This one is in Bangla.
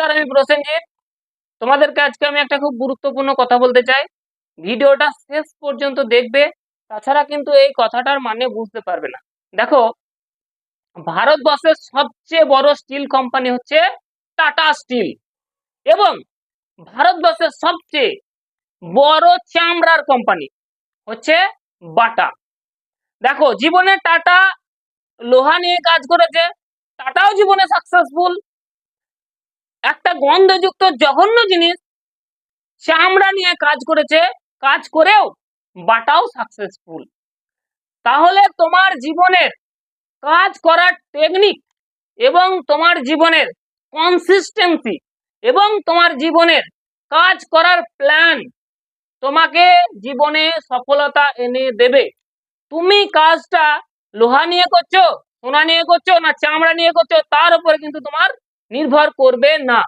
নমস্কার, আমি প্রসেনজিৎ। তোমাদেরকে আজকে আমি একটা খুব গুরুত্বপূর্ণ কথা বলতে চাই। ভিডিওটা শেষ পর্যন্ত দেখবে, তাছাড়া কিন্তু এই কথাটার মানে বুঝতে পারবে না। দেখো, ভারতবর্ষের সবচেয়ে বড় স্টিল কোম্পানি হচ্ছে টাটা স্টিল, এবং ভারতবর্ষের সবচেয়ে বড় চামড়ার কোম্পানি হচ্ছে বাটা। দেখো, জীবনে টাটা লোহা নিয়ে কাজ করেছে, টাটাও জীবনে সাকসেসফুল। একটা গন্ধযুক্ত জঘন্য জিনিস চামড়া নিয়ে কাজ করেছে, কাজ করেও বাটাও সাকসেসফুল। তাহলে তোমার জীবনের কাজ করার টেকনিক এবং তোমার জীবনের কনসিস্টেন্সি এবং তোমার জীবনের কাজ করার প্ল্যান তোমাকে জীবনে সফলতা এনে দেবে। তুমি কাজটা লোহা নিয়ে করছো, সোনা নিয়ে করছো, না চামড়া নিয়ে করছো, তার উপরে কিন্তু তোমার নির্ভর করবে না।